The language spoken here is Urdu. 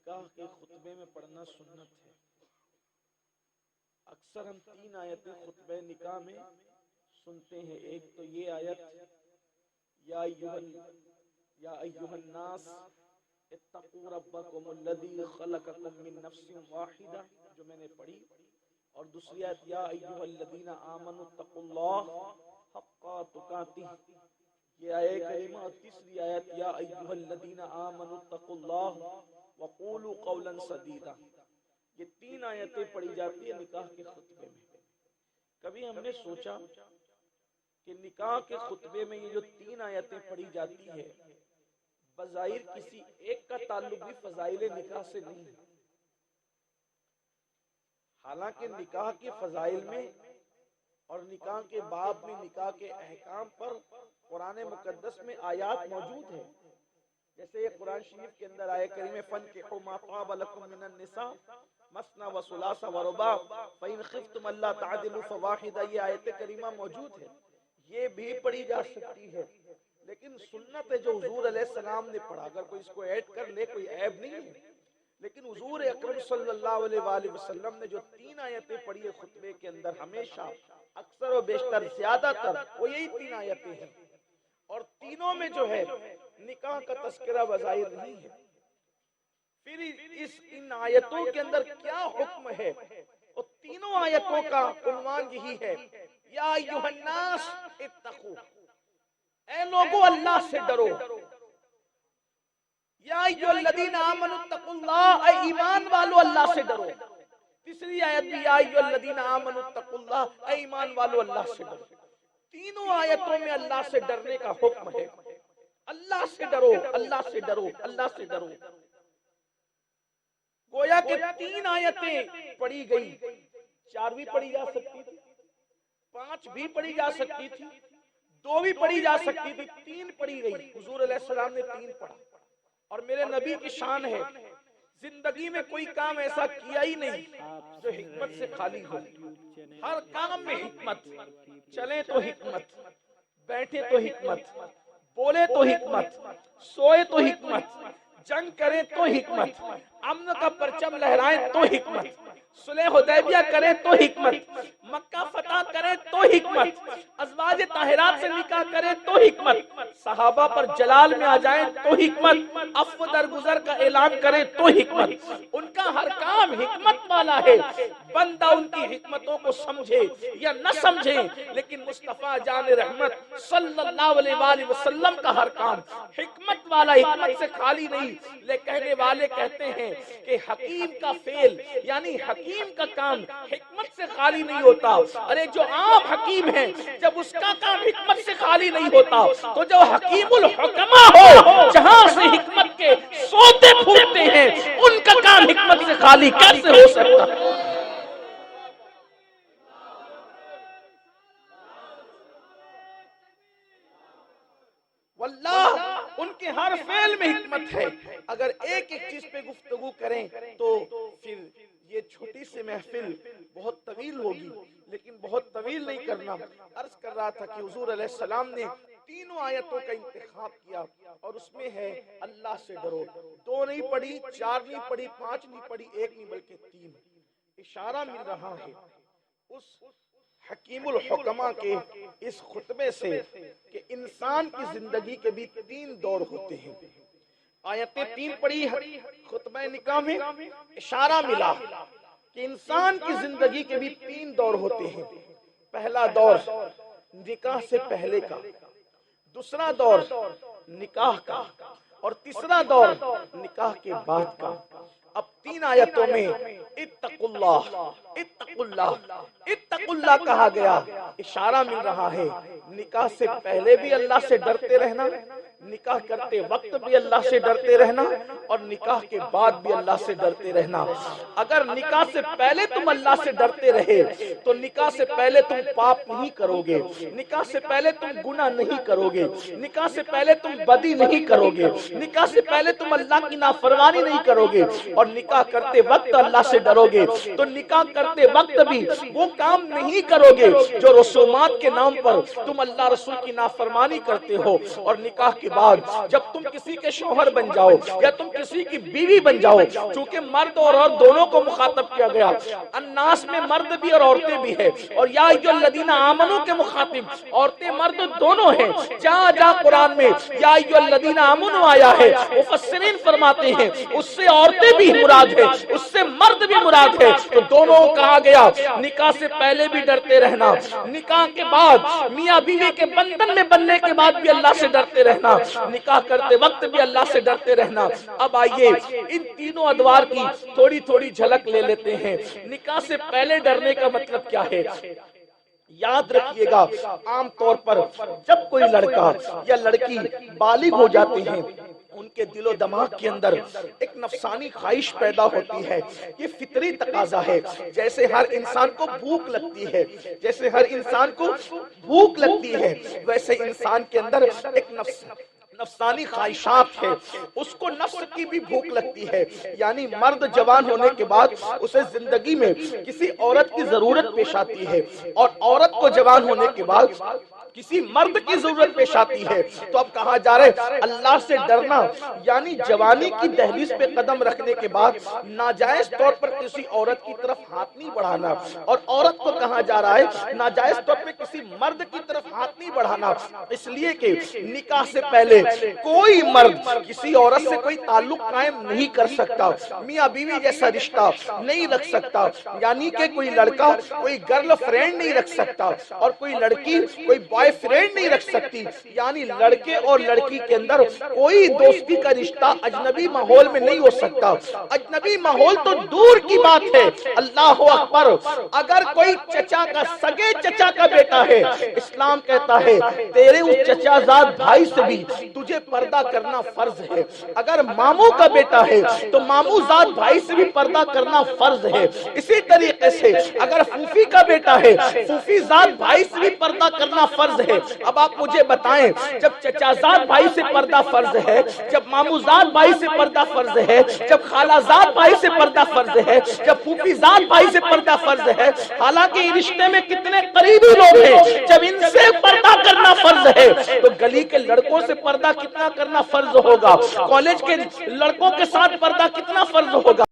نکاح کے خطبے میں پڑھنا سنت ہے. اکثر ہم 3 آیتیں خطبہ نکاح میں سنتے ہیں. ایک تو یہ آیت یا ایھا الناس اتقوا ربکم الذی خلقکم من نفس واحدہ جو میں نے پڑھی, اور دوسری آیت یا ایھا الذین آمنوا اتقوا اللہ حق تقاتہ یہ آیت کریمہ, اور تیسری آیت یا ایھا الذین آمنوا اتقوا اللہ وقولوا قولا سدیدا. یہ 3 آیتیں پڑھی جاتی ہیں نکاح کے خطبے میں. کبھی ہم نے سوچا کہ نکاح کے خطبے میں یہ جو 3 آیتیں پڑھی جاتی ہے بظاہر کسی ایک کا تعلق بھی فضائل نکاح سے نہیں ہے, حالانکہ نکاح کے فضائل میں اور نکاح کے باب میں نکاح کے احکام پر قرآن مقدس میں آیات موجود ہیں. جیسے یہ قرآن شریف کے اندر آیت کریمہ فَانكِحُوا مَا طَابَ لَكُم مِّنَ النِّسَاءِ مَثْنَىٰ وَثُلَاثَ وَرُبَاعَ فَإِنْ خِفْتُمْ أَلَّا تَعْدِلُوا فَوَاحِدَةً یہ آیت کریمہ موجود ہے. یہ بھی پڑھی جا سکتی ہے, لیکن سنت ہے جو حضور علیہ السلام نے پڑھا. اگر کوئی اس کو ایڈ کر لے کوئی عیب نہیں ہے, لیکن حضور اکرم صلی اللہ علیہ وآلہ وسلم نے جو 3 آیتیں پڑھی ہے خطبے کے اندر ہمیشہ اکثر و بیشتر زیادہ تر وہ یہی 3 آیتیں ہیں, اور تینوں میں جو ہے نکاح کا تذکرہ بظاہر نہیں ہے. پھر ان آیتوں کے اندر کیا حکم ہے, اور تینوں آیتوں کا عنوان یہی ہے یا ایھا الناس اتقوا, اے لوگو اللہ سے ڈرو. یا ایھا الذین آمنوا اتقوا اللہ, اے ایمان والو اللہ سے ڈرو. تیسری آیت بھی یا ایھا الذین آمنوا اتقوا اللہ, اے ایمان والو اللہ سے ڈرو. تینوں آیتوں میں اللہ سے ڈرنے کا حکم ہے. اللہ سے ڈرو, اللہ سے ڈرو, اللہ سے ڈرو. گویا کہ 3 آیتیں پڑھی گئی, 4 بھی پڑھی جا سکتی تھی, 5 بھی پڑھی جا سکتی تھی, 2 بھی پڑھی جا سکتی تھی, 3 پڑھی گئی. حضور علیہ السلام نے 3 پڑھا. اور میرے نبی کی شان ہے زندگی میں کوئی کام ایسا کیا ہی نہیں جو حکمت سے خالی ہو. ہر کام میں حکمت, چلیں تو حکمت, بیٹھے تو حکمت, بولے تو حکمت, سوئے تو حکمت, جنگ کریں تو حکمت, امن کا پرچم لہرائیں تو حکمت, صلح حدیبیہ کریں تو حکمت, مکہ فتح کریں تو حکمت, ازواج طاہرات سے نکاح کریں تو حکمت, صحابہ پر جلال میں آ جائیں تو حکمت, عفو درگزر کا اعلان کریں تو حکمت. ان کا ہر کام حکمت والا ہے. بندہ ان کی حکمتوں کو سمجھے یا نہ سمجھے, لیکن مصطفیٰ جان رحمت صلی اللہ علیہ وآلہ وسلم کا ہر کام حکمت والا, حکمت سے خالی نہیں. لے کہنے والے کہتے ہیں کہ حکیم کا فعل یعنی حکیم کا کام حکمت سے خالی نہیں ہوتا. ارے جو عام حکیم ہے جب اس کا کام حکمت سے خالی نہیں ہوتا تو جو حکیم الحکمہ ہو جہاں سے حکمت کے سوتے پھوٹتے ہیں ان کا کام حکمت سے خالی کیسے ہو سکتا. واللہ ان کے ہر فعل میں حکمت ہے. اگر ایک ایک چیز پہ گفتگو کریں تو پھر یہ چھوٹی سی محفل بہت طویل ہوگی, لیکن بہت طویل نہیں کرنا. عرض کر رہا تھا کہ حضور علیہ السلام نے تینوں آیتوں کا انتخاب کیا, اور اس میں ہے اللہ سے ڈرو. 2 نہیں پڑھی, 4 نہیں پڑھی, 5 نہیں پڑھی, 1 نہیں بلکہ 3. اشارہ مل رہا ہے اس حکیم الحکمہ کے اس خطبے سے کہ انسان کی زندگی کے بھی 3 دور ہوتے ہیں. آیتیں 3 پڑھی خطبہ نکاح میں, اشارہ ملا کہ انسان کی زندگی کے بھی 3 دور ہوتے ہیں. پہلا دور نکاح سے پہلے کا, دوسرا دور نکاح کا, اور تیسرا دور نکاح کے بعد کا. اب 3 آیتوں میں اتقوا اللہ, اتقوا اللہ, اتقوا اللہ کہا گیا. اشارہ مل رہا ہے نکاح سے پہلے بھی اللہ سے ڈرتے رہنا, نکاح کرتے وقت بھی اللہ سے ڈرتے رہنا, اور نکاح کے بعد بھی اللہ سے ڈرتے رہنا. اگر نکاح سے پہلے تم اللہ سے ڈرتے رہے تو نکاح سے پہلے تم پاپ نہیں کرو گے, نکاح سے پہلے تم گناہ نہیں کرو گے, نکاح سے پہلے تم بدی نہیں کرو گے, نکاح سے پہلے تم اللہ کی نافرمانی نہیں کرو گے, اور نکاح کرتے وقت اللہ سے ڈرو گے تو نکاح کرتے وقت بھی وہ کام نہیں کرو گے جو رسومات کے نام پر تم اللہ رسول کی نافرمانی کرتے ہو. اور نکاح کے بعد جب تم کسی کے شوہر بن جاؤ یا تم کسی کی بیوی بن جاؤ، چونکہ مرد اور عورت دونوں کو مخاطب کیا گیا، الناس میں مرد بھی اور عورتیں بھی ہیں، اور یا ایھا الذین آمنوا کے مخاطب عورتیں مرد دونوں ہیں۔ جہاں جہاں قرآن میں یا ایھا الذین آمنوا آیا ہے، مفسرین فرماتے ہیں اس سے عورتیں بھی مراد ہے، اس سے مرد بھی مراد ہے، تو دونوں کہا گیا نکاح سے پہلے بھی ڈرتے رہنا، نکاح کے بعد میاں بیوی کے بندھن میں بننے کے بعد بھی اللہ سے ڈرتے رہنا، نکاح کرتے وقت بھی اللہ سے ڈرتے رہنا۔ اب آئیے ان تینوں ادوار کی تھوڑی تھوڑی جھلک لے لیتے ہیں۔ نکاح سے پہلے ڈرنے کا مطلب کیا ہے؟ یاد رکھیے گا، عام طور پر جب کوئی لڑکا یا لڑکی بالغ ہو جاتے ہیں، ان کے دل و دماغ کے اندر ایک نفسانی خواہش پیدا ہوتی ہے، یہ فطری تقاضا ہے۔ جیسے ہر انسان کو بھوک لگتی ہے، جیسے ہر انسان کو بھوک لگتی ہے، ویسے انسان کے اندر ایک نفسانی خواہشات ہے، اس کو نفس کی بھی بھوک لگتی ہے۔ یعنی مرد جوان ہونے کے بعد اسے زندگی میں کسی عورت کی ضرورت پیش آتی ہے، اور عورت کو جوان ہونے کے بعد کسی مرد کی ضرورت پیش آتی ہے۔ تو اب کہا جا رہا ہے اللہ سے ڈرنا، یعنی جوانی کی دہلیز پہ قدم رکھنے کے بعد ناجائز طور پر کسی عورت کی طرف ہاتھ نہیں بڑھانا، اور عورت کو کہا جا رہا ہے ناجائز طور پہ کسی مرد کی طرف ہاتھ نہیں بڑھانا، اس لیے کہ نکاح سے پہلے کوئی مرد کسی عورت سے کوئی تعلق قائم نہیں کر سکتا، میاں بیوی جیسا رشتہ نہیں رکھ سکتا، یعنی کہ کوئی لڑکا کوئی گرل فرینڈ نہیں رکھ سکتا، اور کوئی لڑکی کوئی بوائے فرینڈ نہیں رکھ سکتی، یعنی لڑکے اور لڑکی کے اندر کوئی دوستی کا رشتہ اجنبی ماحول میں نہیں ہو سکتا۔ اجنبی ماحول تو دور کی بات ہے، اللہ اکبر، اگر کوئی چچا کا سگے چچا کا بیٹا ہے، اسلام کہتا ہے تیرے اس چچا زاد بھائی سے بھی تجھے پردہ کرنا فرض ہے۔ اگر ماموں کا بیٹا ہے تو ماموں زاد بھائی سے بھی پردہ کرنا فرض ہے۔ اسی طریقے سے اگر پھوپھی کا بیٹا ہے، پھوپھی زاد بھائی سے بھی پردہ کرنا فرض ہے۔ اب آپ مجھے بتائیں، جب چچا زاد بھائی سے پردہ فرض ہے، جب ماموں زاد بھائی سے پردہ فرض ہے، جب خالہ زاد بھائی سے پردہ فرض ہے، جب پھوپھی زاد بھائی سے پردہ فرض ہے، حالانکہ رشتے میں کتنے قریبی لوگ ہیں، جب ان سے پردہ کرنا فرض ہے تو گلی کے لڑکوں سے پردہ کتنا کرنا فرض ہوگا، کالج کے لڑکوں کے ساتھ پردہ کتنا فرض ہوگا۔